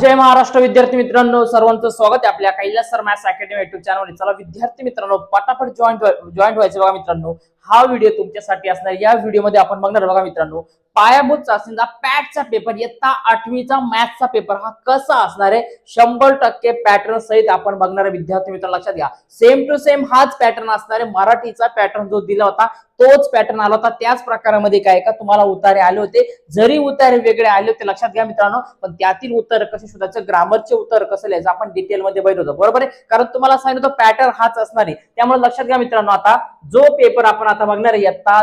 जय महाराष्ट्र विद्यार्थी मित्रांनो, सर्वांचं स्वागत आहे आपल्या Kailas sir maths academy YouTube चॅनलवर। चला विद्यार्थी मित्रांनो, पटापट जॉईंट व्हायचं बघा मित्रांनो। हा व्हिडिओ तुमच्यासाठी असणार। या व्हिडिओमध्ये आपण बघणार बघा मित्रांनो, पायाभूत चाचणीचा पॅटचा पेपर, इयत्ता 8वीचा मॅथ्सचा पेपर हा कसा असणार आहे 100% पॅटर्न सहित आपण बघणार आहे। विद्यार्थी मित्रांनो लक्षात घ्या, सेम टू सेम हाच पॅटर्न असणार आहे। मराठीचा पॅटर्न जो दिला होता तोच पॅटर्न आला होता। त्याच प्रकारामध्ये काय का तुम्हाला उतारे आले होते, जरी उतारे वेगळे आले होते लक्षात घ्या मित्रांनो, पण त्यातील उत्तर कसे शोधायचं, ग्रामरचे उत्तर कसं लिहायचं आपण डिटेल मध्ये बघितलं होतं, बरोबर आहे। कारण तुम्हाला सांगितलं होतं पॅटर्न हाच असणार आहे। त्यामुळे लक्षात घ्या मित्रांनो, आता जो पेपर आपण आता बघणार आहे इयत्ता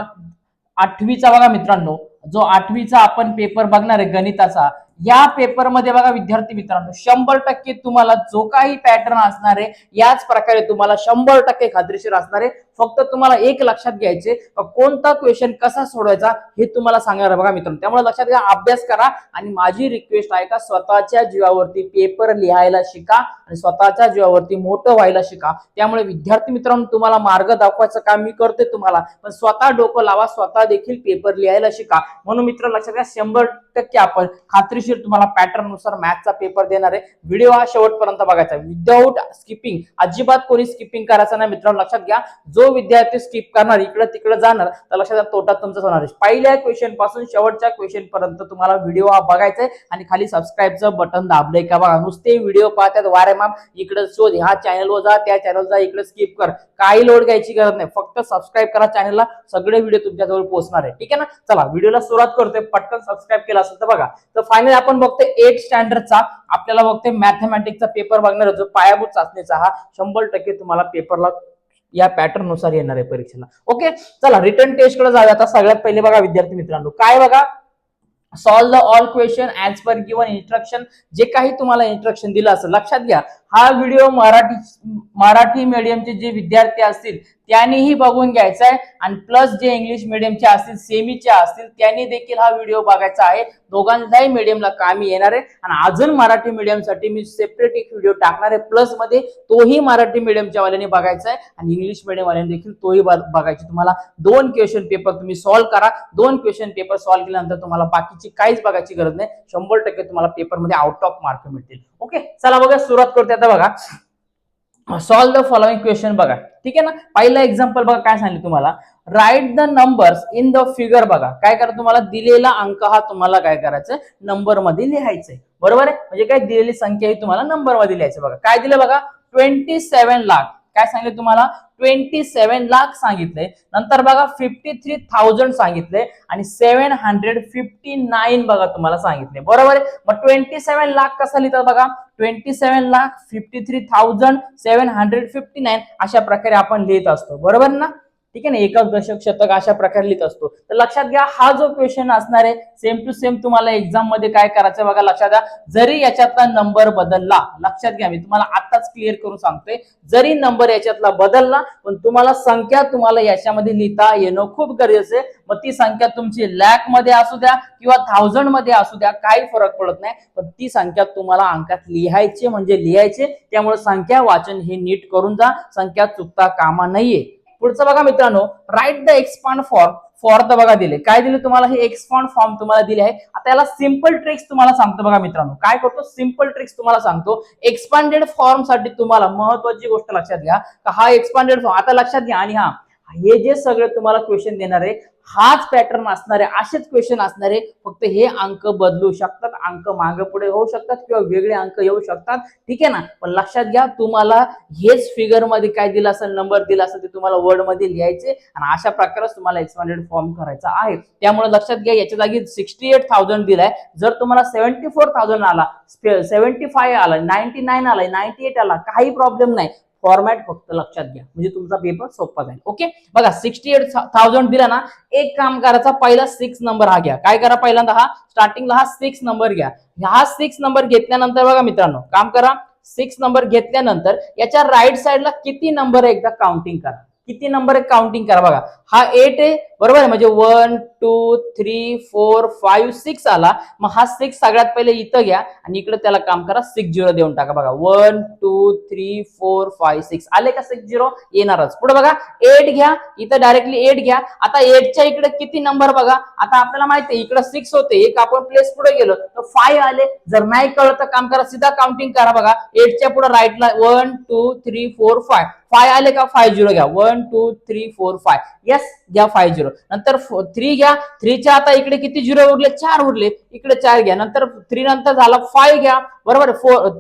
8वीचा बघा मित्रांनो, जो 8वीचा आपण पेपर बघणार आहे गणिताचा, या पेपर मध्ये बघा विद्यार्थी मित्रांनो 100% तुम्हाला जो काही पॅटर्न असणार आहे याच प्रकारे तुम्हाला 100% खात्रीशीर असणार आहे। फक्त तुम्हाला एक लक्षात घ्यायचे, कोणता क्वेश्चन कसा सोडवायचा हे तुम्हाला सांगणार आहे बघा मित्रांनो। त्यामुळे लक्षात घ्या, अभ्यास करा आणि माझी रिक्वेस्ट आहे का स्वतःच्या जीवावरती पेपर लिहायला शिका आणि स्वतःच्या जीवावरती मोठं व्हायला शिका। त्यामुळे विद्यार्थी मित्रांनो, तुम्हाला मार्ग दाखवायचं काम मी करते तुम्हाला, पण स्वतः डोकं लावा, स्वतः देखील पेपर लिहायला शिका। म्हणून मित्र लक्षात घ्या, 100% आपण खात्रीशीर तुम्हाला पॅटर्न नुसार मॅथ्सचा पेपर देणार आहे। व्हिडिओ हा शेवटपर्यंत बघायचा, विदाऊट स्किपिंग, अजिबात कोणी स्किपिंग करायचं नाही मित्रांनो। लक्षात घ्या, जो विद्यार्थी स्किप करणार, इकडे तिकडे जाणार, तर लक्षात घ्या तोटा तुमचाच होणार आहे। पहिल्या क्वेश्चन पासून शेवटच्या क्वेश्चन पर्यंत तुम्हाला व्हिडिओ हा बघायचा आहे आणि खाली सबस्क्राईबचं बटन दाबलंय का बघा। नुसते व्हिडिओ पाहतात वारे माप, इकडे शोध, ह्या चॅनलवर जा, त्या चॅनलवर जा, इकडे स्किप कर, काही लोड घ्यायची गरज नाही। फक्त सबस्क्राईब करा चॅनलला, सगळे व्हिडिओ तुमच्याजवळ पोहोचणार आहे, ठीक आहे ना। चला व्हिडिओला सुरुवात करतोय, पटकन सबस्क्राईब केला असेल तर बघा। तर फायनली आपण बघतोय 8th स्टँडर्डचा आपल्याला बघतोय मॅथमॅटिक्सचा पेपर बघणार आहे, जो पायाभूत चाचणीचा हा 100% तुम्हाला पेपरला या पॅटर्न नुसार येणार आहे परीक्षेला। ओके, चला रिटर्न टेस्ट कडे जाऊया। आता सगळ्यात पहिले बघा विद्यार्थी मित्रांनो, काय बघा, solve the all question as per given instruction. जे काही तुम्हाला इंस्ट्रक्शन दिलं असेल, लक्षात घ्या हा व्हिडिओ मराठी मीडियमचे जे विद्यार्थी असतील त्यांनीही बघून घ्यायचा आहे, आणि प्लस जे इंग्लिश मीडियमचे असतील, सेमीचे असतील, त्यांनी देखील हा व्हिडिओ बघायचा आहे। दोघांच्याही मीडियमला कामी येणार आहे। आणि अजून मराठी मीडियम साठी मी सेपरेट एक व्हिडिओ टाकणार आहे प्लस मध्ये, तोही मराठी मीडियमच्या वाल्यांनी बघायचा आहे आणि इंग्लिश मीडियम वाल्यांनी देखील तोही बघायचा। तुम्हाला 2 क्वेश्चन पेपर तुम्ही सॉल्व्ह करा, 2 क्वेश्चन पेपर सॉल्व्ह केल्यानंतर तुम्हाला बाकीची काहीच बघायची गरज नाही, 100% तुम्हाला पेपर मध्ये आउट ऑफ मार्क मिळतील। ओके, चला बघा सुरुवात करते। आता बघा, सॉल्व द फॉलोइंग क्वेश्चन बघा, ठीक आहे ना। पहिला एक्झाम्पल बघा, काय सांगितलं तुम्हाला, write the numbers in the figure. बघा काय करा, तुम्हाला दिलेला अंक हा तुम्हाला काय करायचं, नंबर मध्ये लिहायचंय, बरोबर आहे। म्हणजे काय, दिलेली संख्या ही तुम्हाला नंबर मध्ये लिहायचं। बघा काय दिलं बघा, 27 लाख, काय सांगितलं तुम्हाला, 27 लाख सांगितले। नंतर बघा 53,000 सांगितले आणि 759 बघा तुम्हाला सांगितले, बरोबर आहे। मग 27 लाख कसा लिहितात बघा, 27 लाख 53,000 759 अशा प्रकारे आपण लिहित असतो, बरोबर ना, ठीक आहे ना। एकक दशक शतक अशा प्रकारे लिहित असतो। तर लक्षात घ्या, हा जो क्वेश्चन असणार आहे सेम टू सेम तुम्हाला एक्झाम मध्ये काय करायचं बघा, लक्षात घ्या, जरी याच्यातला नंबर बदलला, लक्षात घ्या मी तुम्हाला आताच क्लिअर करून सांगतोय, जरी नंबर याच्यातला बदलला पण तुम्हाला संख्या तुम्हाला याच्यामध्ये लिहिता येणं खूप गरजेचं आहे। मग ती संख्या तुमची लॅक मध्ये असू द्या किंवा 1000 मध्ये असू द्या, काही फरक पडत नाही, पण ती संख्या तुम्हाला अंकात लिहायची म्हणजे लिहायचे। त्यामुळे संख्या वाचन हे नीट करून जा, संख्या चुकता कामा नाहीये। पुढचं बघा मित्रांनो, write the expand form for the, बघा दिले, काय दिले तुम्हाला, हे एक्सपांड फॉर्म तुम्हाला दिले आहे। आता याला सिंपल ट्रिक्स तुम्हाला सांगतो बघा मित्रांनो, काय करतो, सिंपल ट्रिक्स तुम्हाला सांगतो। एक्सपांडेड फॉर्म साठी तुम्हाला महत्वाची गोष्ट लक्षात घ्या, हा एक्सपांडेड फॉर्म आता लक्षात घ्या, आणि हे जे सगळे तुम्हाला क्वेश्चन देणार आहे हाच पॅटर्न असणार आहे, असेच क्वेश्चन असणार आहे, फक्त हे अंक बदलू शकतात, अंक मागे पुढे होऊ शकतात किंवा वेगळे अंक येऊ शकतात, ठीक आहे ना। पण लक्षात घ्या, तुम्हाला हेच फिगर मध्ये काय दिलं असेल, नंबर दिला असेल, ते तुम्हाला वर्ड मध्ये लिहायचे आणि अशा प्रकारे तुम्हाला एक्सपांडेड फॉर्म करायचा आहे। त्यामुळे लक्षात घ्या, याच्या जागी 68,000 दिलाय, जर तुम्हाला 74,000 आला, 75 आला, 99 आला, 98 आला, काही प्रॉब्लेम नाही, फॉर्मॅट फक्त लक्षात घ्या, म्हणजे तुमचा पेपर सोपा जाईल। ओके, बघा 68,000 दिला ना, एक काम करायचा, पहिला 6 नंबर हा घ्या, काय करा, पहिल्यांदा हा स्टार्टिंगला हा 6 नंबर घ्या। हा 6 नंबर घेतल्यानंतर बघा मित्रांनो, काम करा, 6 नंबर घेतल्यानंतर याच्या राईट साइडला किती नंबर आहे एकदा काउंटिंग करा, किती नंबर आहे काउंटिंग करा। बघा हा 8 आहे, बरोबर आहे. म्हणजे 1 2 3 4 5 6 आला. मग हा 6 सगळ्यात पहिले इथं घ्या आणि इकडे त्याला काम करा 6 0 देऊन टाका. बघा 1 2 3 4 5 6 आले का 6 0 येणारच. पुढे बघा 8 घ्या, इथं डायरेक्टली 8 घ्या. आता 8च्या इकडे किती नंबर बघा. आता आपल्याला माहिती आहे इकडे 6 होते, एक आपण प्लेस पुढे गेलो तर 5 आले. जर नाही कळलं तर काम करा, सीधा काउंटिंग करा. बघा 8च्या पुढे राईटला 1 2 3 4 5 5 आले का 5 0 घ्या. 1 2 3 4 5 यस घ्या 5 0. नंतर 3 घ्या. 3च्या आता इकडे किती 0 उरले, 4 उरले, इकडे 4 घ्या. नंतर 3 नंतर झाला 5 घ्या. बरोबर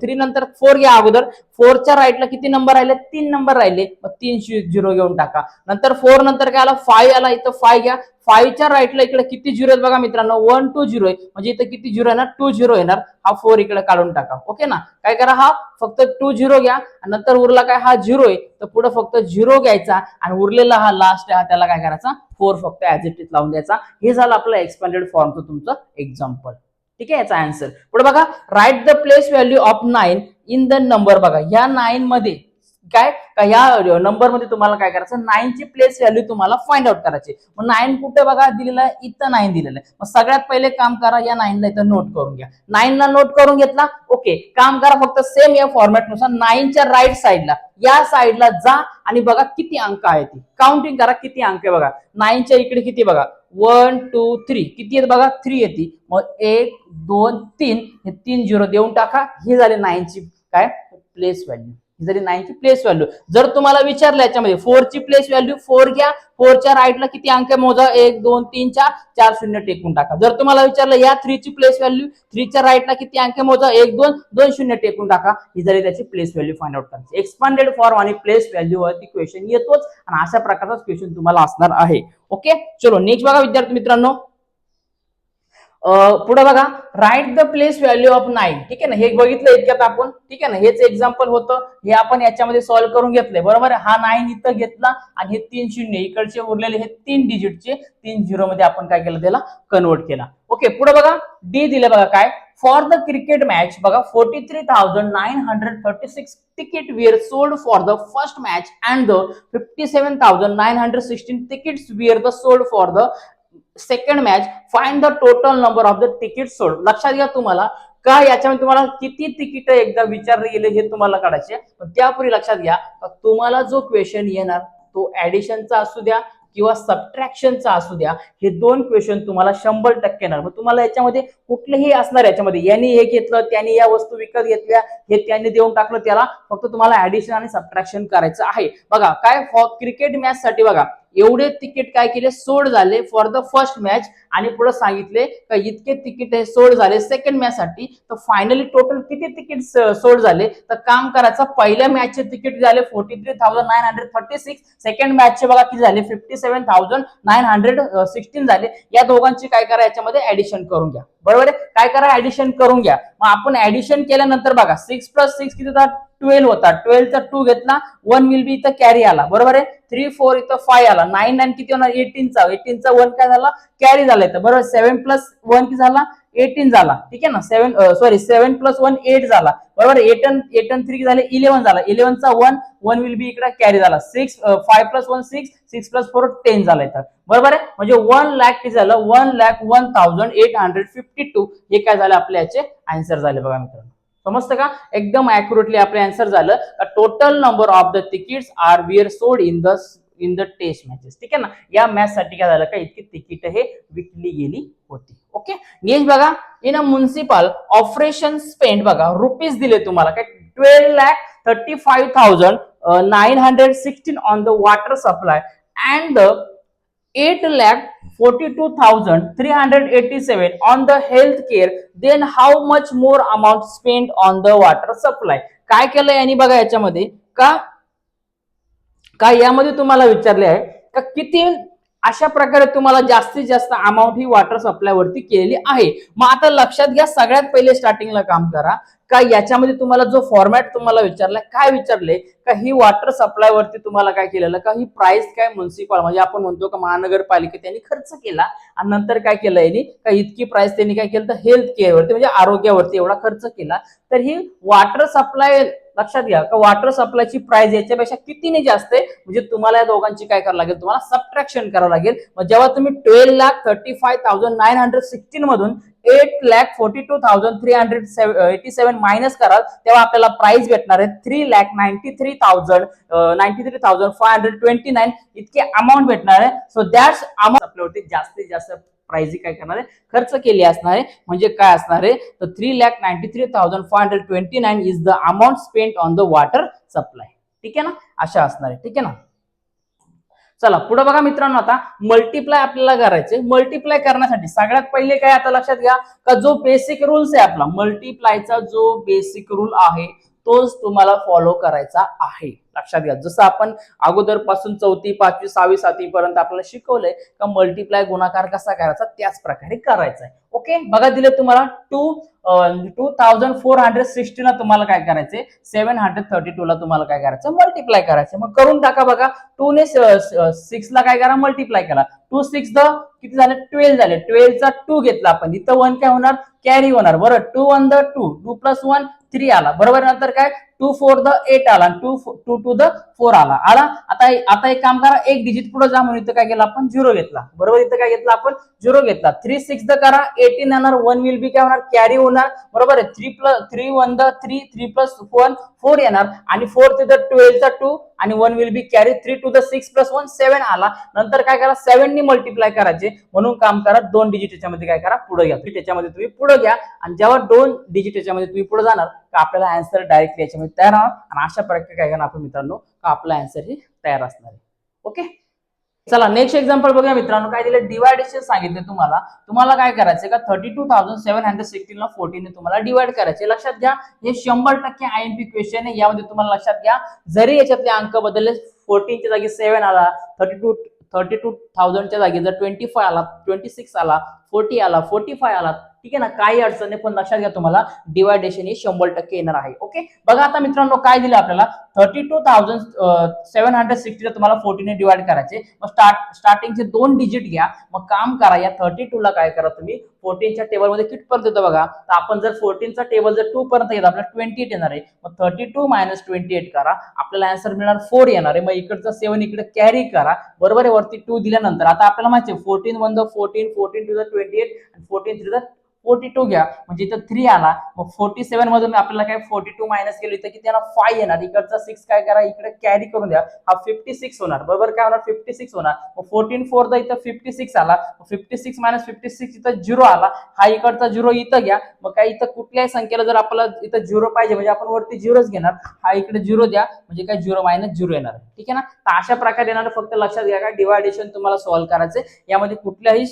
3 नंतर 4 घ्या. अगोदर 4च्या राईटला किती नंबर राहिले, 3 नंबर राहिले. मग 3 0 घेऊन टाका. नंतर 4 नंतर काय आला 5 आला, इथं 5 घ्या. 5च्या राईटला इकडे किती 0 आहेत बघा मित्रांनो, 1 2 0 आहे. म्हणजे इथं किती 0 येणार, 2 0 येणार. हा 4 इकडे काढून टाका. ओके ना. काय करा, हा फक्त 2 0 घ्या. नंतर उरला काय, हा 0 आहे तर पुढे फक्त 0 घ्यायचा आणि उरलेला हा लास्ट आहे त्याला काय करायचा 4 फक्त ऍज इट इज लावून द्यायचा. हे झालं आपलं एक्सपांडेड फॉर्मचं तुमचं एक्झाम्पल. ठीक आहे, याचा आन्सर. पुढे बघा, write the place value of 9 in the number. बघा ह्या 9 मध्ये काय का ह्या नंबर मध्ये तुम्हाला काय करायचं, 9 ची प्लेस व्हॅल्यू तुम्हाला फाइंड आउट करायची. मग 9 कुठे बघा दिलेला आहे, इथं 9 दिलेलं आहे. मग सगळ्यात पहिले काम करा, या 9 ला इथं नोट करून घ्या. 9 ला नोट करून घेतला, ओके. काम करा फक्त सेम या फॉर्मॅट नुसार 9च्या राईट साईडला या साईडला जा आणि बघा किती अंक आहे ती काउंटिंग करा. किती अंक आहे बघा, 9च्या इकडे किती बघा 1 2 3 किती आहेत बघा 3 येते. मग 1 2 3 हे 3 0 देऊन टाका. ही झाली 9ची काय प्लेस व्हॅल्यू. ही झाली 9 ची प्लेस व्हॅल्यू. जर तुम्हाला विचारलं याच्यामध्ये 4 ची प्लेस व्हॅल्यू 4 घ्या. 4च्या राईटला किती अंक आहे मोजा, 1 2 3 4 4 शून्य टेकून टाका. जर तुम्हाला विचारलं या 3 ची प्लेस व्हॅल्यू 3च्या राईटला किती अंक आहे मोजा, 1 2 2 शून्य टेकून टाका. ही झाली त्याची प्लेस व्हॅल्यू फाइंड आउट करायची. एक्सपांडेड फॉर्म आणि प्लेस व्हॅल्यू वरती क्वेश्चन येतोच आणि अशा प्रकारचा क्वेश्चन तुम्हाला असणार आहे. ओके, चलो नेक्स्ट बघा विद्यार्थी मित्रांनो. पुढे बघा, write the place value of 9. ठीक आहे ना, हे बघितलं इतक्यात आपण. ठीक आहे ना, हेच एक्झाम्पल होतं, हे आपण याच्यामध्ये सॉल्व्ह करून घेतलंय. बरोबर आहे. हा 9 इथं घेतला आणि हे 3 शून्य इकडचे उरलेले हे 3 डिजिटचे 3 0 मध्ये आपण काय केलं, त्याला कन्वर्ट केला. ओके, पुढे बघा डी दिले बघा काय, फॉर द क्रिकेट मॅच बघा 43,936 ticket were sold for the first match and the 57,916 tickets were sold for the second match. Find the total number of the ticket sold. लक्षात घ्या तुम्हाला का याच्यामध्ये तुम्हाला किती तिकीट एकदा विचारले गेले हे तुम्हाला काढायचे. पण त्यापूर्वी लक्षात घ्या तुम्हाला जो क्वेश्चन येणार तो ऍडिशनचा असू द्या किंवा सबट्रॅक्शनचा असू द्या, हे दोन क्वेश्चन तुम्हाला 100% येणार. मग तुम्हाला याच्यामध्ये कुठलेही असणार, याच्यामध्ये यांनी हे घेतलं त्यांनी या वस्तू विकत घेतल्या हे त्यांनी देऊन टाकलं, त्याला फक्त तुम्हाला ऍडिशन आणि सबट्रॅक्शन करायचं आहे. बघा काय क्रिकेट मॅच साठी बघा एवढे तिकीट काय केले सोल्ड झाले फॉर द फर्स्ट मॅच आणि पुढे सांगितले का इतके तिकीट हे सोल्ड झाले सेकंड मॅच साठी. तर फायनली टोटल किती तिकीट सोल्ड झाले, तर काम करायचं पहिल्या मॅचचे तिकीट झाले 43,936, सेकंड मॅचचे बघा किती झाले 57,916 झाले. या दोघांची काय करा याच्यामध्ये ऍडिशन करून घ्या. बरोबर आहे, काय करा ऍडिशन करून घ्या. मग आपण ऍडिशन केल्यानंतर बघा 6 + 6 किती होता 12 होता. 12 चा 2 घेतला 1 विल बी इथं कॅरी आला. बरोबर आहे, 3 4 इथं 5 आला. 9 9 किती होणार 18 चा 1 काय झाला कॅरी झाला इथं. बरोबर 7 + 1 किती झाला 18 झाला. ठीक आहे ना, 7 + 1 8 झाला. बरोबर 8 आणि 3 झाले 11 झाला. 11 चा 1 विल बी इकडे कॅरी झाला. 5 + 1 6 6 + 4 10 झाला इथं. बरोबर आहे, म्हणजे 1 लाख किती झालं 1,01,852 हे काय झालं आपल्या याचे आन्सर झाले. बघा मित्रांनो समजतं का, एकदम ऍक्युरेटली आपले आन्सर झालं. Total number of the tickets are were sold in the test matches. ठीक आहे ना, या मॅच साठी काय झालं का इतकी तिकीट हे विकली गेली होती. ओके, नेक्स्ट बघा, in a municipal operation spend बघा रुपीज दिले तुम्हाला काय 12,35,916 on the water supply and 8,42,387 on the health care, then how much more amount spent on the water supply. काय केलं यांनी बघा याच्यामध्ये का यामध्ये तुम्हाला विचारले आहे का किती अशा प्रकारे तुम्हाला जास्तीत जास्त अमाऊंट ही वॉटर सप्लाय वरती केलेली आहे. मग आता लक्षात घ्या सगळ्यात पहिले स्टार्टिंगला काम करा का याच्यामध्ये तुम्हाला जो फॉर्मॅट तुम्हाला विचारलाय काय विचारले का ही वॉटर सप्लाय वरती तुम्हाला काय केलेलं का ही प्राइस काय म्युनिसिपल म्हणजे आपण म्हणतो का महानगरपालिका त्यांनी खर्च केला आणि नंतर काय केलं यांनी का इतकी प्राइस त्यांनी काय केलं तर हेल्थ केअर वरती म्हणजे आरोग्यावरती एवढा खर्च केला. तर ही वॉटर सप्लाय लक्षात घ्या का वॉटर सप्लायची प्राइस याच्यापेक्षा कितीने जास्त आहे, म्हणजे तुम्हाला या दोघांची काय करावं लागेल, तुम्हाला सबट्रॅक्शन करावं लागेल. मग जेव्हा तुम्ही 12,35,916 मधून 8,42,387 मायनस कराल तेव्हा आपल्याला प्राइस भेटणार आहे 3,93,529 इतके अमाऊंट भेटणार आहे. सो दॅट्स अमाऊंट आपल्यावरती जास्तीत जास्त प्राइस काय करणार आहे, खर्च केली असणार आहे. म्हणजे काय असणार आहे, तर 3,93,529 is the amount spent on the water supply. ठीक आहे ना, अशा असणार आहे. ठीक आहे ना. चला पुढे बघा मित्रांनो, आता मल्टिप्लाय आपल्याला करायचे. मल्टिप्लाय करण्यासाठी सगळ्यात पहिले काय, आता लक्षात घ्या का जो बेसिक रूल्स आहे आपला मल्टिप्लायचा, जो बेसिक रूल आहे तोच तुम्हाला फॉलो करायचा आहे. लक्षात घ्या, जसं आपण अगोदर पासून 4थी 5वी 6वी 7वी पर्यंत आपल्याला शिकवलंय का मल्टिप्लाय गुणाकार कसा करायचा त्याच प्रकारे करायचा आहे. ओके, बघा दिले तुम्हाला 2,460 ला तुम्हाला काय करायचे, 732 ला तुम्हाला काय करायचं, मल्टिप्लाय करायचं. मग करून टाका. बघा 2 ने 6 ला काय करा, मल्टिप्लाय करा. 2 6 द किती झाले, 12 झाले. 12 चा 2 घेतला आपण, इथं 1 काय होणार, कॅरी होणार. बरोबर, 2 1 द 2, 2 प्लस 1 3 आला. बरोबर, नंतर काय 2 4 द 8 आला, 2 2 द 4 आला. आता एक काम करा, एक डिजिट पुढे जा, म्हणून इथं काय केलं आपण, 0 घेतला. बरोबर, इथं काय घेतला आपण, 0 घेतला. 3 6 द करा, 18 येणार. 1 विल बी काय होणार, कॅरी होणार. बरोबर आहे, 3 1 द 3, 3 प्लस 1 4 येणार. आणि 4 टू द 12 चा 2 आणि 1 will be carry. 3 to the 6 plus 1 7 आला. नंतर काय करा, 7 नी मल्टिप्लाय करायचे. म्हणून काम करा, 2 डिजिट याच्यामध्ये काय करा, पुढे घ्या. त्याच्यामध्ये तुम्ही पुढे घ्या, आणि जेव्हा 2 डिजिट याच्यामध्ये तुम्ही पुढे जाणार तर आपल्याला आन्सर डायरेक्टली याच्यामध्ये तयार होणार. आणि अशा प्रकारे काय करणार आपण मित्रांनो, आपला आन्सर हे तयार असणार आहे. ओके, चला नेक्स्ट एक्झाम्पल बघूया मित्रांनो. काय दिलं, डिवायडेशन सांगितले तुम्हाला काय करायचं का 32,716 ला 14 ने तुम्हाला डिवाइड करायचे. लक्षात घ्या, हे 100% आयएमपी क्वेश्चन आहे. यामध्ये तुम्हाला लक्षात घ्या, जरी याच्यातले अंक बदलले, 14 च्या जागी 7 आला, 32,000 च्या जागी जर 25 आला, 26 आला, 40 आला, 45 आला, ठीक आहे ना, काही अडचण नाही. पण लक्षात घ्या, तुम्हाला डिवायडेशन हे 100% येणार आहे. ओके, बघा आता मित्रांनो काय दिलं आपल्याला, 32,760 ला तुम्हाला 14 ने डिवाइड करायचे. मग स्टार्टिंगचे 2 डिजिट घ्या. मग काम करा, या 32 ला काय करा तुम्ही 14 च्या टेबल मध्ये कितपर्यंत येतो बघा. तर आपण जर 14 चा टेबल जर 2 पर्यंत घेतला, आपल्याला 28 येणार आहे. मग 32 मायनस 28 करा, आपल्याला आन्सर मिळणार 4 येणार आहे. मग इकडचा 7 इकडे कॅरी करा. बरोबर आहे, वरती 2 दिल्यानंतर आता आपल्याला माहिती आहे 14 1 द 14, 14 टू द 28 आणि 14 3 द 42 घ्या. म्हणजे इथं 3 आला. मग 47 मधून आपल्याला काय 42 मायनस केलं, इथं किती येणार, 5 येणार. इकडचा 6 काय करा, इकडे कॅरी करून द्या, हा 56 होणार. बरोबर, काय होणार, 56 होणार. मग 14 4 द इथं 56 आला. 56 मायनस 56 इथं 0 आला. हा इकडचा 0 इथं घ्या. मग काय इथं कुठल्याही संख्येला जर आपल्याला इथं 0 पाहिजे म्हणजे आपण वरती 0च घेणार. हा इकडे 0 द्या, म्हणजे काय 0 मायनस 0 येणार. ठीक आहे ना, तर अशा प्रकारे येणार. फक्त लक्षात घ्या का डिवायडेशन तुम्हाला सॉल्व्ह करायचे. यामध्ये कुठल्याही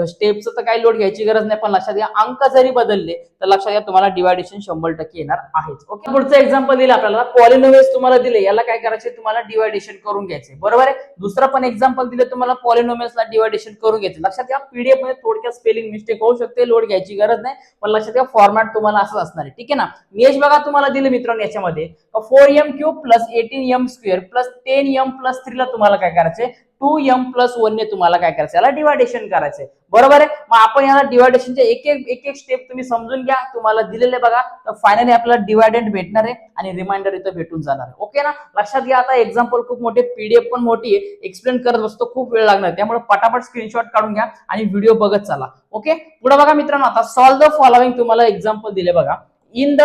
स्टेपचं तर काही लोड घ्यायची गरज नाही. पण लक्षात घ्या, अंक जरी बदलले तर लक्षात घ्या तुम्हाला डिवायडेशन 100% येणार आहेच. ओके, पुढचं एक्झाम्पल दिलं आपल्याला, पॉलिनोमियल्स तुम्हाला दिले, याला काय करायचे, तुम्हाला डिवायडेशन करून घ्यायचे. बरोबर आहे. दुसरं पण एक्झाम्पल दिले तुम्हाला, पॉलिनोमियल्सला डिवायडेशन करून घ्यायचे. लक्षात घ्या, पीडीएफ मध्ये थोडक्यात स्पेलिंग मिस्टेक होऊ शकते, लोड घ्यायची गरज नाही. पण लक्षात घ्या, फॉर्मॅट तुम्हाला असं असणार आहे. ठीक आहे ना. नेक्स्ट बघा, तुम्हाला दिलं मित्रांनो याच्यामध्ये 4m³ plus 18m² plus 10m+3 ला तुम्हाला काय करायचे, 2m+1 ने तुम्हाला काय करायचं, याला डिवायडेशन करायचंय. बरोबर आहे. मग आपण याला डिवायडेशनचे एक एक स्टेप तुम्ही समजून घ्या. तुम्हाला दिलेले बघा, तर फायनली आपल्याला डिवायडेंट भेटणार आहे आणि रिमाइंडर इथं भेटून जाणार आहे. ओके ना, लक्षात घ्या. आता एक्झाम्पल खूप मोठे, पीडीएफ पण मोठी आहे, एक्सप्लेन करत बसतो खूप वेळ लागणार, त्यामुळे पटापट स्क्रीनशॉट काढून घ्या आणि व्हिडिओ बघत चला. ओके, पुढे बघा मित्रांनो, आता सॉल्व्ह द फॉलोइंग तुम्हाला एक्झाम्पल दिले बघा. In the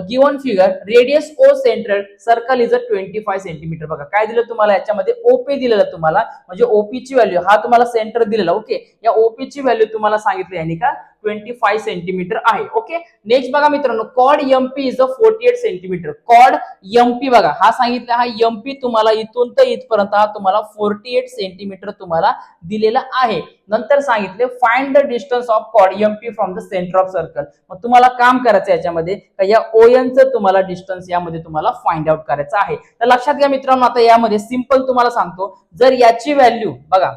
given figure radius O central circle is 25 centimetre. बघा काय दिलं तुम्हाला, याच्यामध्ये ओपी दिलेलं तुम्हाला, म्हणजे ओपी ची व्हॅल्यू, हा तुम्हाला सेंटर दिलेला. ओके, या ओपी ची व्हॅल्यू तुम्हाला सांगितली यानी का 25 सेंटीमीटर आहे. ओके, नेक्स्ट बघा मित्रांनो, कॉड एमपी इज 48 सेंटीमीटर. कॉड एमपी बघा, हा सांगितला, हा एमपी तुम्हाला इथून तर इथपर्यंत हा तुम्हाला 48 सेंटीमीटर तुम्हाला दिलेला आहे. नंतर सांगितले फाइंड द डिस्टन्स ऑफ कॉड MP from the centre of circle. मग तुम्हाला काम करायचं याच्यामध्ये, या ओएनचं तुम्हाला डिस्टन्स यामध्ये तुम्हाला फाइंड आउट करायचं आहे. तर लक्षात घ्या मित्रांनो, आता यामध्ये सिंपल तुम्हाला सांगतो, जर याची व्हॅल्यू बघा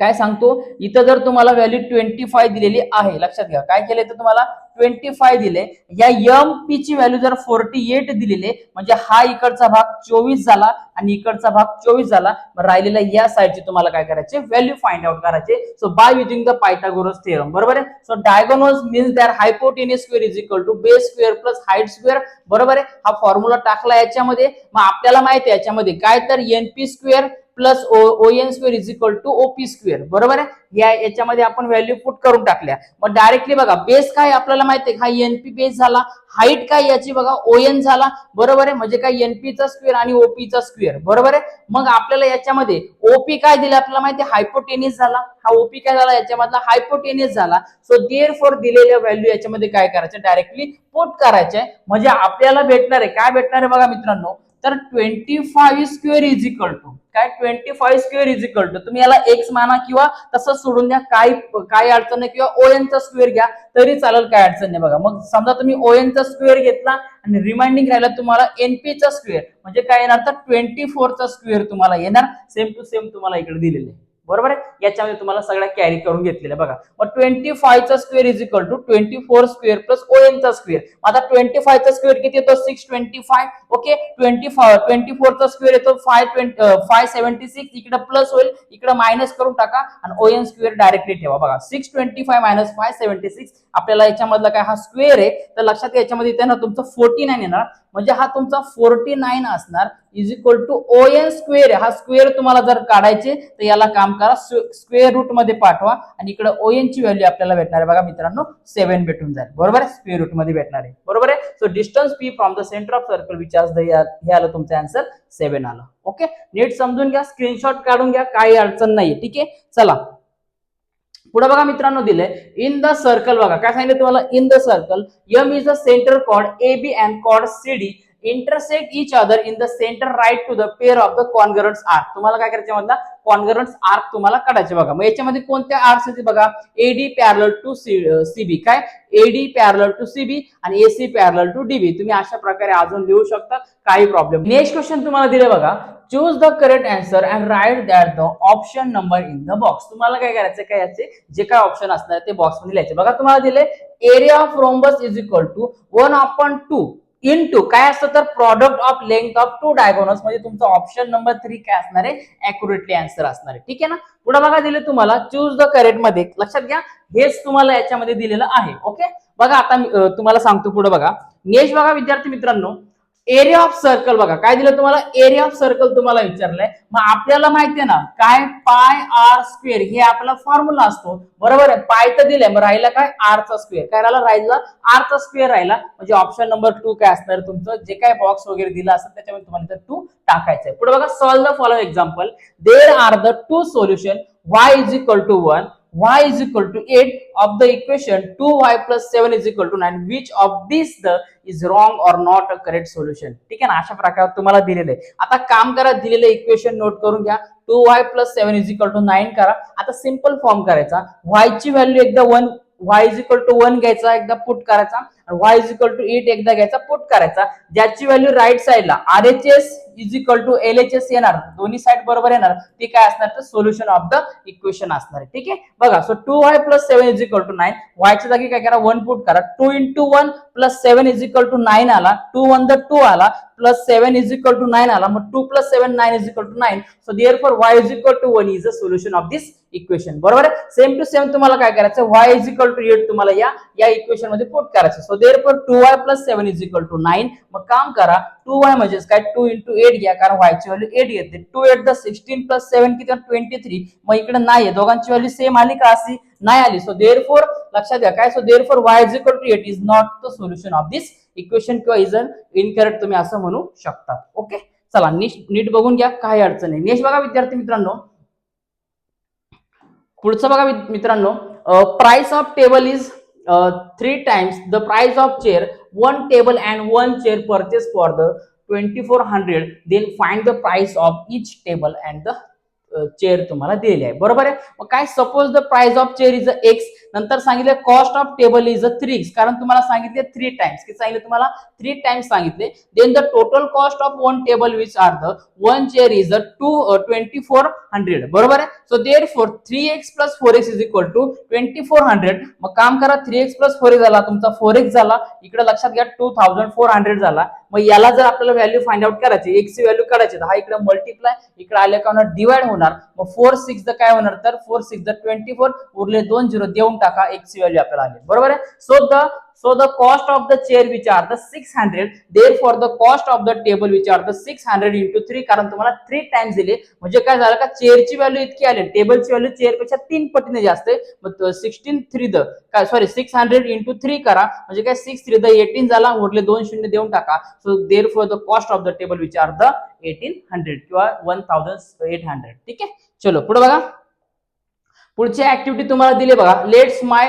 काय सांगतो, इथं जर तुम्हाला व्हॅल्यू 25 दिलेली आहे, लक्षात घ्या काय केलंय तर तुम्हाला 25 दिले, या एम पी ची व्हॅल्यू जर 48 दिलेले म्हणजे हा इकडचा भाग 24 झाला आणि इकडचा भाग 24 झाला, राहिलेला या साईडची तुम्हाला काय करायचे व्हॅल्यू फाइंड आउट करायचे. So by using the Pythagoras theorem, बरोबर आहे. So diagonals means that hypotenuse square is equal to base square plus height square, बरोबर आहे. हा फॉर्म्युला टाकला याच्यामध्ये, मग आपल्याला माहिती आहे याच्यामध्ये काय तर NP square plus ON square is equal to OP square, बरोबर आहे. याच्यामध्ये आपण व्हॅल्यू पुट करून टाकल्या. मग डायरेक्टली बघा बेस काय आपल्याला माहिती आहे, हा एनपी बेस झाला, हाईट काय याची बघा ओएन झाला, बरोबर आहे. म्हणजे काय एनपीचा स्क्वेअर आणि ओपीचा स्क्वेअर, बरोबर आहे. मग आपल्याला याच्यामध्ये ओपी काय दिलं आपल्याला माहिती आहे हायपोटेनियस झाला, हा ओपी काय झाला याच्यामधला हायपोटेनियस झाला. सो देअरफॉर दिलेल्या व्हॅल्यू याच्यामध्ये काय करायचं डायरेक्टली पुट करायचे, म्हणजे आपल्याला भेटणार आहे काय भेटणार आहे बघा मित्रांनो, तर 25 स्क्वेअर इज इक्वल टू काय 25 स्क्वेअर इज इक्वल टू, तुम्ही याला एक्स माना किंवा तसं सोडून द्या, काय अडचण नाही, किंवा ओएन चा स्क्वेअर घ्या तरी चालेल, काय अडचण नाही. बघा मग समजा तुम्ही ओएन चा स्क्वेअर घेतला आणि रिमाइंडिंग राहिला तुम्हाला एनपी चा स्क्वेअर, म्हणजे काय येणार तर 24 चा स्क्वेअर तुम्हाला येणार. सेम टू सेम तुम्हाला इकडे दिलेले, बरोबर आहे. याच्यामध्ये तुम्हाला सगळ्या कॅरी करून घेतलेल्या बघा. मग 25 चा square is equal to 24 square plus ON चा स्क्वेअर. आता 25 चा स्क्वेअर किती येतो 625, ओके. 24 चा स्क्वेअर येतो 576, इकडे प्लस होईल, इकडे मायनस करून टाका आणि ओएन स्क्वेअर डायरेक्टली ठेवा. बघा 625 मायनस 576, आपल्याला याच्यामधला काय हा स्क्वेअर आहे, तर लक्षात याच्यामध्ये येते ना तुमचं 49 येणार, म्हणजे हा तुमचा 49 असणार is equal to ON square. हा स्क्वेअर तुम्हाला जर काढायचे तर याला काम करा स्क्वेअर रूट मध्ये पाठवा आणि इकडे ओएन ची व्हॅल्यू आपल्याला भेटणार आहे बघा मित्रांनो 7 भेटून जाईल, बरोबर आहे. स्क्वेअर रूट मध्ये भेटणार आहे, बरोबर आहे. So distance P from the centre of circle which आज हे आलं तुमचं आन्सर 7 आलं. ओके, नीट समजून घ्या, स्क्रीनशॉट काढून घ्या, काही अडचण नाही. ठीक आहे, चला पुढे बघा मित्रांनो दिलंय इन द सर्कल. बघा काय सांगितलं तुम्हाला, in the circle M is the centre chord A B and chord C D intersect each other in the center right to the pair of the congruent arc. तुम्हाला काय करायचं म्हणता congruent arc तुम्हाला काढायचे. बघा मग याच्यामध्ये कोणत्या आर्क्स आहेत बघा, AD पॅरलल टू CB, काय AD पॅरलल टू CB आणि AC पॅरलल टू DB. तुम्ही अशा प्रकारे अजून लिहू शकता, काही प्रॉब्लेम. नेक्स्ट क्वेश्चन तुम्हाला दिले बघा, choose the correct answer and write that the option number in the box. तुम्हाला काय करायचं, काय याचे जे काय ऑप्शन असणार ते बॉक्स मध्ये लिहायचे. बघा तुम्हाला दिले area of rhombus is equal to 1/2 into काय असतं तर product of length of two diagonals. म्हणजे तुमचा ऑप्शन नंबर 3 काय असणार आहे, ऍक्युरेटली आन्सर असणार आहे. ठीक आहे ना. पुढे बघा दिले तुम्हाला चूज द करेक्ट मध्ये, लक्षात घ्या हेच तुम्हाला याच्यामध्ये दिलेलं आहे. ओके, बघा आता तुम्हाला सांगतो पुढे बघा. नेक्स्ट बघा विद्यार्थी मित्रांनो, एरिया ऑफ सर्कल. बघा काय दिलं तुम्हाला, एरिया ऑफ सर्कल तुम्हाला विचारलंय. मग आपल्याला माहितीये ना काय पाय आर स्क्वेअर हे आपला फॉर्म्युला असतो, बरोबर आहे. पाय तर दिलंय, मग राहिला काय आर चा स्क्वेअर, काय राहिला आर चा स्क्वेअर राहिला. म्हणजे ऑप्शन नंबर 2 काय असणार तुमचं, जे काय बॉक्स वगैरे दिला असेल त्याच्यामध्ये तुम्हाला 2 टाकायचंय. पुढे बघा solve the following example. There are the 2 solution y is equal to 1, y is equal to 8 of the equation 2y plus 7 is equal to 9. Which of these is wrong or not a correct solution? ठीक आहे ना, अशा प्रकारे तुम्हाला दिलेलं आहे. आता काम करा, दिलेलं इक्वेशन नोट करून घ्या. 2y plus 7 is equal to 9 करा. आता सिंपल फॉर्म करायचा, y ची व्हॅल्यू एकदा 1, y is equal to 1 घ्यायचा, एकदा पुट करायचा. y is equal to 8 एकदा घ्यायचा, पुट करायचा. ज्याची व्हॅल्यू राईट साइडला RHS is equal to LHS येणार, दोन्ही साइड बरोबर येणार, ती काय असणार तर सोल्युशन ऑफ द इक्वेशन असणार आहे. ठीक आहे, बघा so 2y plus 7 is equal to 9. y च्या जागी काय करा 1 पुट करा. 2 into 1 plus 7 is equal to 9 आला. 2 1 the 2 आला, प्लस 7 इज इक्वल टू 9 आला. मग 2 plus 7 9 is equal to 9. So therefore y is equal to 1 is a solution of this equation, बरोबर आहे. सेम टू सेम तुम्हाला काय करायचं, y इज इक्वल टू 8 तुम्हाला या इक्वेशन मध्ये पुट करायचं. So therefore 2y plus 7 is equal to 9. मग काम करा 2y म्हणजे काय 2 into 8 घ्या, कारण y ची व्हॅल्यू 8 येते. 2 8 the 16 plus 7 किती 23. मग इकडे नाही, दोघांची व्हॅल्यू सेम आली का, अशी नाही आली. सो देअरफॉर लक्षात घ्या काय, so therefore y is equal to 8 is not the solution of this equation, किंवा इज इनकरेक्ट तुम्ही असं म्हणू शकता. ओके, चला नीट बघून घ्या, काही अडचण नाही. नेक्स्ट बघा विद्यार्थी मित्रांनो, पुढचं बघा मित्रांनो, price of table is 3 times the price of chair. 1 table and 1 chair purchased for the 2400. Then find the price of each table and the chair तुम्हाला दिलेली आहे, बरोबर आहे. मग काय, suppose the price of chair is x, नंतर सांगितले cost of table is 3x, कारण तुम्हाला सांगितले 3 टाइम्स, की सांगितले तुम्हाला 3 टाइम्स सांगितले. Then the total cost of one table which are the one chair is 2400, बरोबर आहे. So therefore 3x + 4x is equal to 2400. मग काम करा, 3x + 4x झाला तुमचा 4x झाला, इकडे लक्षात घ्या 2400 झाला. मग याला जर आपल्याला व्हॅल्यू फाइंड आउट करायची, x ची व्हॅल्यू काढायची, तर हा इकडे मल्टिप्लाय, इकडे आले का डिवाइड होणार. मग 4 6 द काय होणार, तर 4 6 द 24, उरले 2 0 देऊन टाका, x ची व्हॅल्यू आपल्याला आली, बरोबर आहे. So the cost of the chair which are the 600, therefore the cost of the table which are the 600 into 3, कारण तुम्हाला 3 टाइम्स दिले, म्हणजे काय झालं का, चेअरची व्हॅल्यू इतकी आली, टेबलची व्हॅल्यू चेअरपेक्षा 3 पटीने जास्त आहे. मग 16 3 द काय, सॉरी 600 into 3 करा, म्हणजे काय 6 3 द 18 झाला, उरले 2 0 देऊन टाका. So therefore the cost of the table which are the 1800 किंवा 1800. ठीक आहे, चलो पुढे बघा. पुढची ऍक्टिव्हिटी तुम्हाला दिले बघा, let's my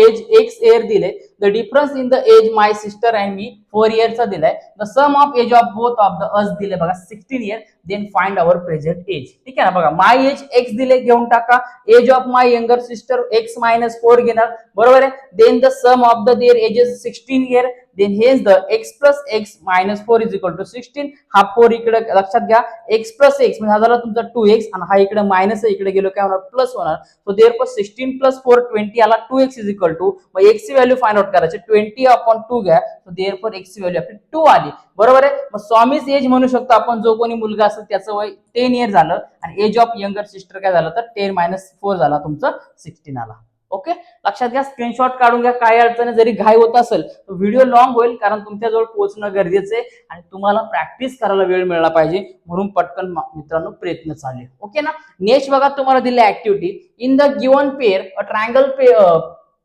age x year दिले, the difference in the age my sister and me 4 इयरचा दिलाय. The sum of age of both of the us दिले बघा 16 year, then find our present age. ठीक आहे ना, बघा माय एज एक्स दिले, घेऊन टाका. Age of my younger sister x - 4 घेणार, बरोबर आहे. Then the sum of the their ages 16 year, then has the x + x - 4 is equal to 16. हा 4 इकडे लक्षात घ्या, x + x म्हणजे हा झाला तुमचा 2x, आणि हा इकडे मायनस आहे, इकडे गेलो काय होणार, प्लस होणार. सो देअरफॉर 16 + 4 20 आला, 2x इज इक्वल टू, मग x ची व्हॅल्यू फाइंड आउट करायची, 20/2 घ्या. सो देअरफॉर x ची व्हॅल्यू आपली 2 आली, बरोबर आहे. मग स्वामीज एज म्हणू शकतो आपण, जो कोणी मुलगा असेल त्याचं वय 10 इयर झालं, आणि एज ऑफ यंगर सिस्टर काय झालं, तर 10 - 4 झाला, तुमचं 16 आला. ओके, लक्षात घ्या, स्क्रीनशॉट काढून घ्या. काय अडचण जरी घाई होत असेल तर व्हिडिओ लॉंग होईल, कारण तुमच्याजवळ पोहोचणं गरजेचं आहे आणि तुम्हाला प्रॅक्टिस करायला वेळ मिळाला पाहिजे, म्हणून पटकन मित्रांनो प्रयत्न चालू आहे. ओके ना. नेक्स्ट बघा, तुम्हाला दिली activity, in the given pair a triangle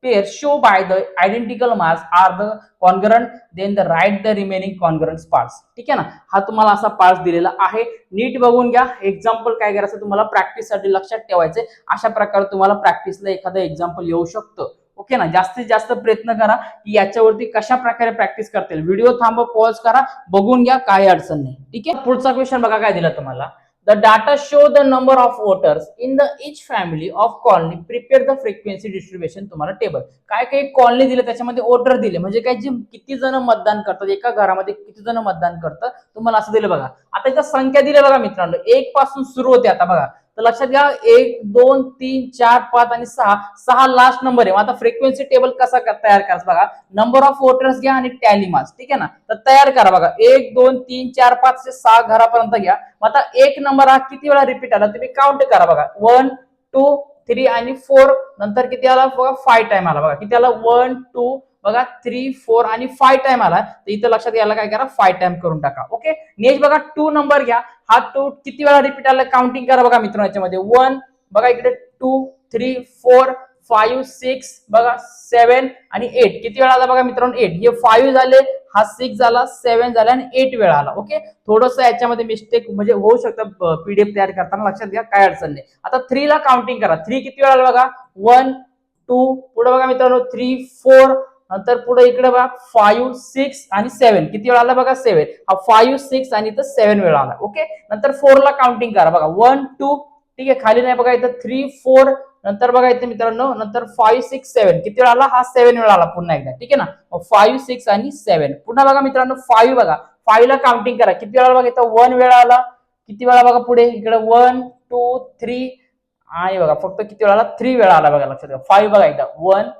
pair show by the identical marks are the congruent, then the write the remaining congruent parts. ठीक आहे ना, हा तुम्हाला असा पार्ट्स दिलेला आहे, नीट बघून घ्या. एक्झाम्पल काय करायचं तुम्हाला प्रॅक्टिससाठी लक्षात ठेवायचे, अशा प्रकारे तुम्हाला प्रॅक्टिसला एखादं एक्झाम्पल येऊ शकतं. ओके ना, जास्तीत जास्त प्रयत्न करा की याच्यावरती कशा प्रकारे प्रॅक्टिस करता येईल. व्हिडिओ थांबवा, पॉज करा, बघून घ्या, काही अडचण नाही. ठीक आहे, पुढचा क्वेश्चन बघा काय दिला तुम्हाला. The data show the number of voters in the each family of colony. Prepare the frequency distribution. तुम्हाला टेबल काय काही कॉलनी दिले, त्याच्यामध्ये वोटर दिले, म्हणजे काय जे किती जण मतदान करतात, एका घरामध्ये किती जण मतदान करतात, तुम्हाला असं दिलं बघा. आता इथं संख्या दिली बघा मित्रांनो, 1 पासून सुरू होते. आता बघा, तर लक्षात घ्या, 1 2 3 4 5 आणि 6 लास्ट नंबर आहे. आता फ्रिक्वेन्सी टेबल कसा तयार करायचा बघा, नंबर ऑफ वोटर्स घ्या आणि टॅली मास. ठीक आहे ना, तर तयार करा बघा, 1 2 3 4 5 से 6 घरापर्यंत घ्या. आता एक नंबर हा किती वेळा रिपीट आला तुम्ही काउंट करा बघा, 1 2 3 आणि 4, नंतर किती आला बघा, 5 टाइम आला बघा, किती आला 1 2 बघा 3 4 आणि 5 टाइम आला. तर इथं लक्षात यायला काय करा, 5 टाइम करून टाका. ओके, नेक्स्ट बघा 2 नंबर घ्या, हा 2 किती वेळा रिपीट आला काउंटिंग करा बघा मित्रांनो, याच्यामध्ये 1 बघा, इकडे 2 3 4 5 6 बघा 7 आणि 8, किती वेळा आला बघा मित्रांनो 8. हे 5 झाले, हा 6 झाला, 7 झाला आणि 8 वेळा आला. ओके, थोडंसं याच्यामध्ये मिस्टेक म्हणजे होऊ शकतं पीडीएफ तयार करताना, लक्षात घ्या, काय अडचण नाही. आता 3 ला काउंटिंग करा, 3 किती वेळा आला बघा, 1 2 पुढे बघा मित्रांनो 3 4, नंतर पुढे इकडे बघा 5 6 आणि 7, किती वेळा आला बघा 7, हा 5 6 आणि इथं 7 वेळा आला. ओके, नंतर 4 ला काउंटिंग करा बघा, 1 2, ठीक आहे, खाली नाही बघा, इथं 3 4, नंतर बघा इथे मित्रांनो, नंतर 5 6 7, किती वेळा आला, हा 7 वेळा आला पुन्हा एकदा. ठीक आहे ना, 5 6 आणि 7, पुन्हा बघा मित्रांनो 5 बघा, 5 ला काउंटिंग करा, किती वेळा बघा, इथं 1 वेळा आला, किती वेळा बघा पुढे इकडे 1 2 3 आणि बघा फक्त किती वेळा आला, 3 वेळा आला बघा, लक्षात घ्या. 5 बघा इथं 1,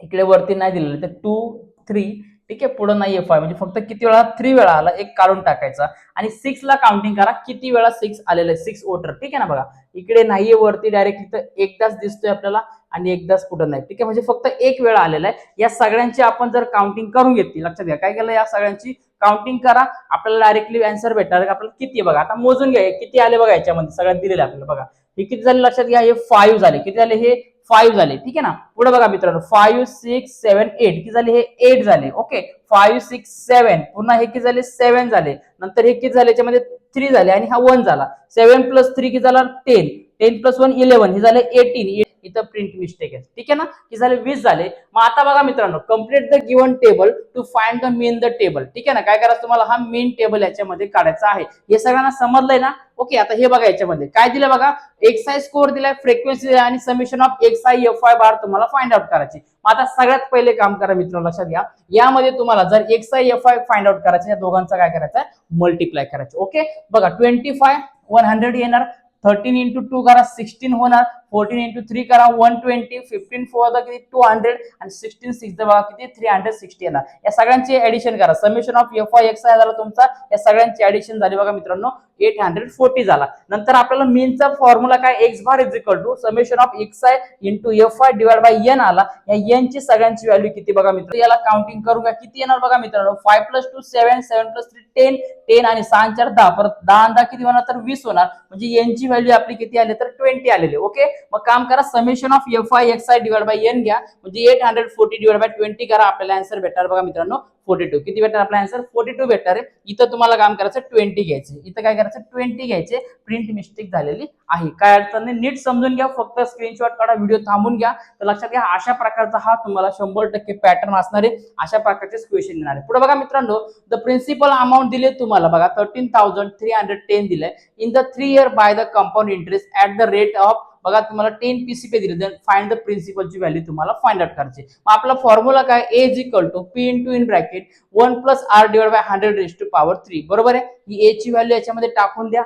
इकडे वरती नाही दिलेलं, तर 2 3, ठीक आहे, पुढे नाहीये 5, म्हणजे फक्त किती वेळा 3 वेळा आला, एक काढून टाकायचा. आणि 6 ला काउंटिंग करा, किती वेळा 6 आलेलं आहे, 6 वोटर. ठीक आहे ना, बघा इकडे नाहीये वरती, डायरेक्ट इथं एकदाच दिसतोय आपल्याला आणि एकदाच पुढे नाही. ठीक आहे, म्हणजे फक्त एक वेळा आलेला आहे. या सगळ्यांची आपण जर काउंटिंग करून घेतली, लक्षात घ्या काय केलं, या सगळ्यांची काउंटिंग करा, आपल्याला डायरेक्टली आन्सर भेटणार आपल्याला किती बघा. आता मोजून घ्या किती आले बघा, याच्यामध्ये सगळ्यात दिलेले आपल्याला बघा, हे किती झाले लक्षात घ्या, हे 5 झाले, किती झाले हे 5 झाले. ठीक आहे ना, पुढे बघा मित्रांनो 5 6 7 8, किती झाले हे 8 झाले. ओके, 5 6 7, पुन्हा हे किती झाले 7 झाले, नंतर हे किती झाले याच्यामध्ये 3 झाले आणि हा 1 झाला. 7 + 3 किती झाला 10, 10 + 1 11, हे झाले 18, इथं प्रिंट मिस्टेक आहे, ठीक आहे ना, की झाले 20 झाले. मग आता बघा मित्रांनो, complete the given table to find the mean the table, ठीक आहे ना. काय करायचं तुम्हाला, हा मीन टेबल याच्यामध्ये काढायचा आहे. हे सगळ्यांना समजलंय ना. ओके, आता हे बघा याच्यामध्ये काय दिलं बघा, एक्स आय स्कोअर दिलाय, फ्रिक्वेन्सी दिलाय आणि summation of x i f i bar तुम्हाला फाइंड आउट करायची. आता सगळ्यात पहिले काम करा मित्रांनो, लक्षात घ्या, यामध्ये तुम्हाला जर x i f I find out करायचं, या दोघांचा काय करायचं, मल्टिप्लाय करायचं. ओके बघा, 25 100 येणार, 13 इंटू 2 करा 16 होणार, 14 इंटू 3 करा 120, 15 4 किती 200 आणि 16 6 बघा किती 360 येणार. या सगळ्यांची ऍडिशन करा, summation of f i x I झाला तुमचा, या सगळ्यांची ऍडिशन झाली बघा मित्रांनो 840 झाला. नंतर आपल्याला मीनचा फॉर्म्युला काय, x bar is equal to summation of x i into f i divide by n आला. या एन ची सगळ्यांची व्हॅल्यू किती बघा मित्रांनो, याला काउंटिंग करू का, किती येणार बघा मित्रांनो, 5 + 2 7 7 + 3 10 10 आणि 6 4 10, परत 10 किती होणार तर 20 होणार. म्हणजे एन ची व्हॅल्यू आपली किती आली तर 20 आलेली. ओके, मग काम करा, summation of f i x i divide by n घ्या, म्हणजे 840 डिवाइड बाय 20 करा, आपल्याला आन्सर भेटणार बघा मित्रांनो 42. किती भेटणार आपला आन्सर 42 भेटणार आहे. इथं तुम्हाला काम करायचं 20 घ्यायचे, इथं काय करायचं 20 घ्यायचे, प्रिंट मिस्टेक झालेली आहे, काय अडचण नाही, नीट समजून घ्या, फक्त स्क्रीनशॉट काढा, व्हिडिओ थांबून घ्या. तर लक्षात घ्या, अशा प्रकारचा हा तुम्हाला 100% पॅटर्न असणार आहे, अशा प्रकारचे क्वेश्चन येणार आहे. पुढे बघा मित्रांनो, द प्रिन्सिपल अमाऊंट दिले तुम्हाला बघा 13,310 दिलंय in the 3 year by the compound interest at the rate of बघा तुम्हाला 10 पीसीपी दिले, देन फाइंड द प्रिन्सिपलची व्हॅल्यू तुम्हाला फाइंड आउट करायची. मग आपला फॉर्म्युला काय, A is equal to P into in bracket 1 + r divide by 100 raise to power 3, बरोबर आहे. ही ए ची व्हॅल्यू याच्यामध्ये टाकून द्या,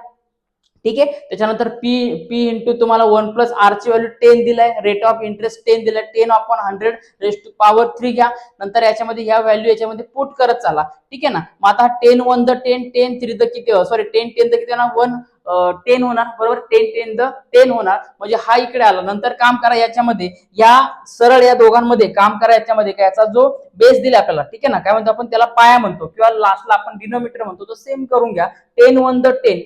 ठीक आहे. त्याच्यानंतर पी इंटू तुम्हाला 1 + r ची व्हॅल्यू 10 दिलाय, रेट ऑफ इंटरेस्ट 10 दिलाय, 10/100 रेज टू पॉवर 3 घ्या. नंतर याच्यामध्ये ह्या व्हॅल्यू याच्यामध्ये पुट करत चला, ठीक आहे ना. मग आता 10 1 द 10 10 3 द किती, सॉरी 10 10 द किती होणार 1 10 होणार, बरोबर, 10 10 द 10 होणार, म्हणजे हा इकडे आला. नंतर काम करा याच्यामध्ये, या सरळ या दोघांमध्ये काम करा, याच्यामध्ये काय याचा जो बेस दिला आपल्याला, ठीक आहे ना, काय म्हणतो आपण त्याला पाया म्हणतो, किंवा लास्टला आपण डिनोमिनेटर म्हणतो, तो सेम करून घ्या. 10 1 द 10,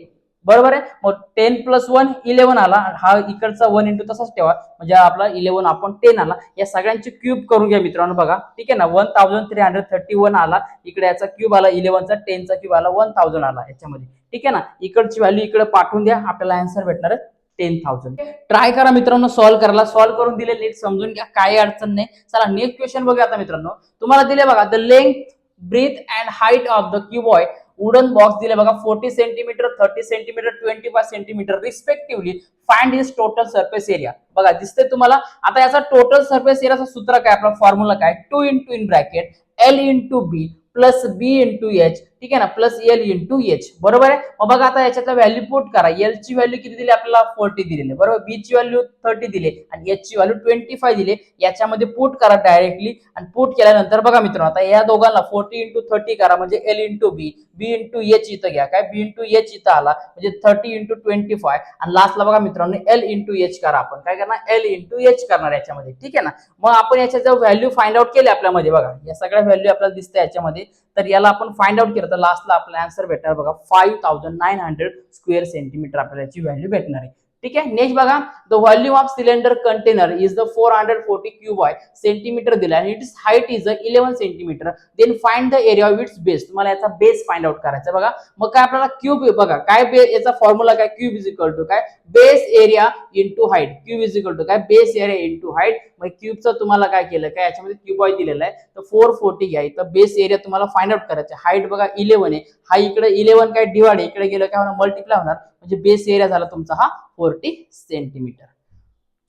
बरोबर आहे. मग 10 + 1 11 आला, हा इकडचा 1 इंटू तसाच ठेवा, म्हणजे आपला 11 आपण 10 आला. या सगळ्यांची क्यूब करून घ्या मित्रांनो, बघा, ठीक आहे ना. 1331 आला, इकडे याचा क्यूब आला 11 चा, 10 चा क्यूब आला 1000 आला याच्यामध्ये, ठीक आहे ना. इकडची व्हॅल्यू इकडे पाठवून द्या, आपल्याला आन्सर भेटणार आहे 10,000. ट्राय करा मित्रांनो सॉल्व्ह करायला, सॉल्व्ह करून दिले, नीट समजून घ्या, काही अडचण नाही. चला नेक्स्ट क्वेश्चन बघूया. आता मित्रांनो तुम्हाला दिले बघा, the length breadth and height of the cuboid wooden box दिले बघा 40 centimetre 30 centimetre 25 centimetre respectively, find his total surface area. बघा दिसते तुम्हाला. आता याचा टोटल सरफेस एरियाचा सूत्र काय, आपला फॉर्म्युला काय, 2 into in bracket l into b plus b into h, ठीक आहे ना, प्लस एल इंटू एच, बरोबर आहे. मग बघा आता याच्यातला व्हॅल्यू पुट करा. एल ची व्हॅल्यू किती दिली आपल्याला 40 दिलेली, बरोबर, बी ची व्हॅल्यू 30 दिली आणि एच ची व्हॅल्यू 25 दिली. याच्यामध्ये पुट करा डायरेक्टली, आणि पुट केल्यानंतर बघा मित्रांनो, आता या दोघांना 40 इंटू 30 करा, म्हणजे एल इंटू बी, बी इंटू एच इथं घ्या, काय बी इंटू एच इथं आला, म्हणजे 30 इंटू 25 आणि लास्टला बघा मित्रांनो एल इंटू एच करा. आपण काय करणार, एल इंटू एच करणार याच्यामध्ये, ठीक आहे ना. मग आपण याच्या जर व्हॅल्यू फाइंड आउट केले आपल्यामध्ये, बघा या सगळ्या व्हॅल्यू आपल्याला दिसते याच्यामध्ये, तर याला आपण फाइंड आउट केलं तर लास्टला आपला आन्सर भेटणार बघा 5900 स्क्वेअर सेंटीमीटर आपल्याला याची व्हॅल्यू भेटणार आहे, ठीक आहे. नेक्स्ट बघा, the volume of cylinder container is the 440 cubic centimetre दिला आणि its height is 11 centimetre, then find the area of its base. तुम्हाला याचा बेस फाइंड आउट करायचा बघा. मग काय आपल्याला क्यूब बघा, काय याचा फॉर्म्युला काय, क्यूब इज इक्वल टू काय base area into height, cube is equal to काय बेस एरिया इंटू हाईट. मग क्यूबचं तुम्हाला काय केलं, काय याच्यामध्ये क्यूबॉइड दिलेला आहे, तर 440 घ्या, इथं बेस एरिया तुम्हाला फाइंड आउट करायचा. हाईट बघा 11 आहे, हा इकडे 11 काय डिवाइड, इकडे गेलं काय होणार मल्टिप्लाय होणार, म्हणजे बेस एरिया झाला तुमचा हा 40 सेंटीमीटर.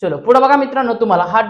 चलो पुढे बघा मित्रांनो, तुम्हाला हा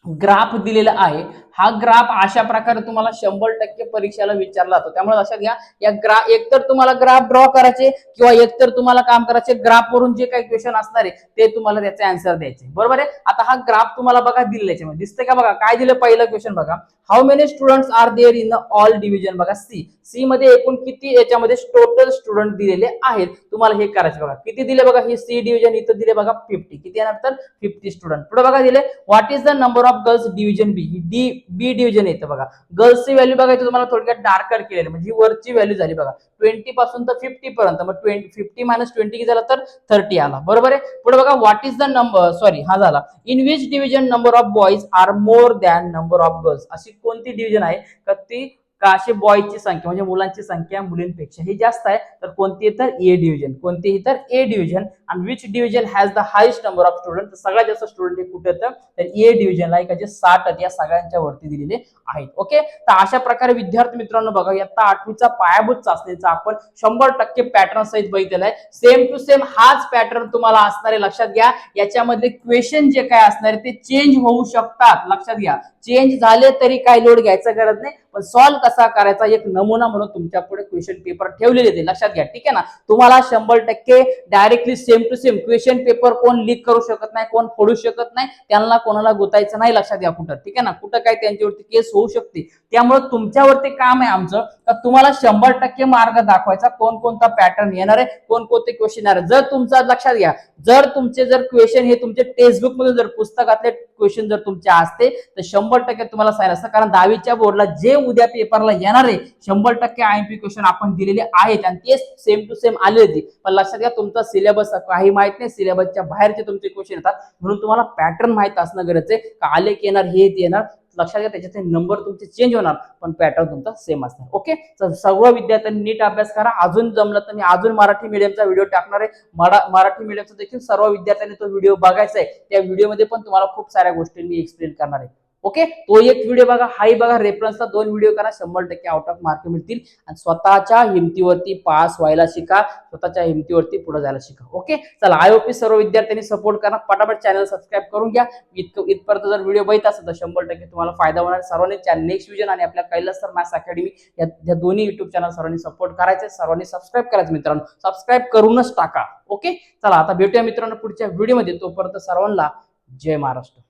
ग्राफ दिलेला आहे. हा ग्राफ अशा प्रकारे तुम्हाला 100% परीक्षेला विचारला जातो. त्यामुळे लक्षात घ्या, या ग्राफ एकतर तुम्हाला ग्राफ ड्रॉ करायचे, किंवा एकतर तुम्हाला काम करायचे ग्राफ वरून जे काही क्वेश्चन असणार आहे ते तुम्हाला त्याचे आन्सर द्यायचे, बरोबर आहे. आता हा ग्राफ तुम्हाला बघा दिलेला याच्यामध्ये दिसतंय का, बघा काय दिलं पहिलं क्वेश्चन बघा, how many students are there in all division, बघा सी मध्ये एकूण किती याच्यामध्ये टोटल स्टुडंट दिलेले आहेत, तुम्हाला हे करायचे बघा. किती दिले बघा, हे सी डिव्हिजन इथं दिले बघा 50, किती येणार तर 50 स्टुडंट. पुढे बघा दिले what is the number of girls division B, B division येतं बघा. गर्ल्सची व्हॅल्यू बघायची तुम्हाला थोडक्यात डार्कर केलेली, म्हणजे वरची व्हॅल्यू झाली बघा 20 पासून तर 50 पर्यंत, मग 50 मायनस 20 किती झाला तर 30 आला, बरोबर आहे. पुढे बघा what is the number, sorry हा झाला, in which division number of boys are more than number of girls. अशी कोणती डिव्हिजन आहे का ती का असे बॉयची संख्या म्हणजे मुलांची संख्या मुलींपेक्षा ही जास्त आहे तर कोणती तर ए डिव्हिजन, कोणतीही तर ए डिव्हिजन. आणि which division has the highest number of student, तर सगळ्यात जास्त स्टुडंट हे कुठे तर ए डिव्हिजनला आहे का जे 60 या सगळ्यांच्या वरती दिलेले आहेत. ओके, तर अशा प्रकारे विद्यार्थी मित्रांनो बघा इयत्ता 8वीचा पायाभूत चाचणीचा आपण 100% पॅटर्न सहित बघितलेला आहे. सेम टू सेम हाच पॅटर्न तुम्हाला असणार आहे, लक्षात घ्या. याच्यामध्ये क्वेश्चन जे काय असणार आहे ते चेंज होऊ शकतात, लक्षात घ्या. चेंज झाले तरी काही लोड घ्यायचा गरज नाही, पण सॉल्व्ह कसा करायचा एक नमुना म्हणून तुमच्या पुढे क्वेश्चन पेपर ठेवलेले ते लक्षात घ्या. ठीक आहे ना, तुम्हाला 100% directly same to same question paper कोण लीक करू शकत नाही, कोण फोडू शकत नाही, त्यांना कोणाला गुतायचं नाही, लक्षात घ्या. कुठं ठीक आहे ना, कुठं काय त्यांच्यावरती केस होऊ शकते. त्यामुळे तुमच्यावरती काम आहे आमचं का तुम्हाला 100% मार्ग दाखवायचा, कोणकोणता पॅटर्न येणार आहे, कोणकोणते क्वेश्चन येणार आहे. जर तुमचा लक्षात घ्या, जर तुमचे जर क्वेश्चन हे तुमचे टेक्स्टबुक मध्ये जर पुस्तकातले क्वेश्चन जर तुमचे असते तर 100% तुम्हाला सांगितलं असतं, कारण 10वीच्या बोर्डला जे उद्या पेपरला येणार आहे 100% आयएमपी क्वेश्चन आपण दिलेले आहेत आणि ते सेम टू सेम आले होते. पण लक्षात घ्या तुमचा सिलेबस काही माहित नाही, सिलेबसच्या बाहेरचे तुमचे क्वेश्चन येतात, म्हणून तुम्हाला पॅटर्न माहित असणं गरजेचं आहे. का आले की येणार हे येणार, लक्षात घ्या त्याच्याचे नंबर तुमचे चेंज होणार पण पॅटर्न तुमचा सेम असणार. ओके, तर सर्व विद्यार्थ्यांनी नीट अभ्यास करा. अजून जमलं तर मी अजून मराठी मीडियमचा व्हिडिओ टाकणार आहे. मराठी मीडियमचा देखील सर्व विद्यार्थ्यांनी तो व्हिडिओ बघायचा आहे. त्या व्हिडिओमध्ये पण तुम्हाला खूप साऱ्या गोष्टी मी एक्सप्लेन करणार आहे. ओके, तो एक व्हिडिओ बघा, हाही बघा, रेफरन्सला 2 व्हिडिओ करा, 100% आउट ऑफ मार्क मिळतील. आणि स्वतःच्या हिमतीवरती पास व्हायला शिका, स्वतःच्या हिमतीवरती पुढे जायला शिका. ओके, चला आयओपी सर्व विद्यार्थ्यांनी सपोर्ट करा, पटापट चॅनल सबस्क्राईब करून घ्या. इथपर्यंत जर व्हिडिओ बघित असेल तर 100% तुम्हाला फायदा होणार. सर्वांनी नेक्स्ट विजन आणि आपल्या कैलास सर मॅथ्स अकॅडमी या दोन्ही युट्यूब चॅनल सर्वांनी सपोर्ट करायचे, सर्वांनी सबस्क्राईब करायचं मित्रांनो, सबस्क्राईब करूनच टाका. ओके, चला आता भेटूया मित्रांनो पुढच्या व्हिडिओमध्ये. तोपर्यंत सर्वांना जय महाराष्ट्र.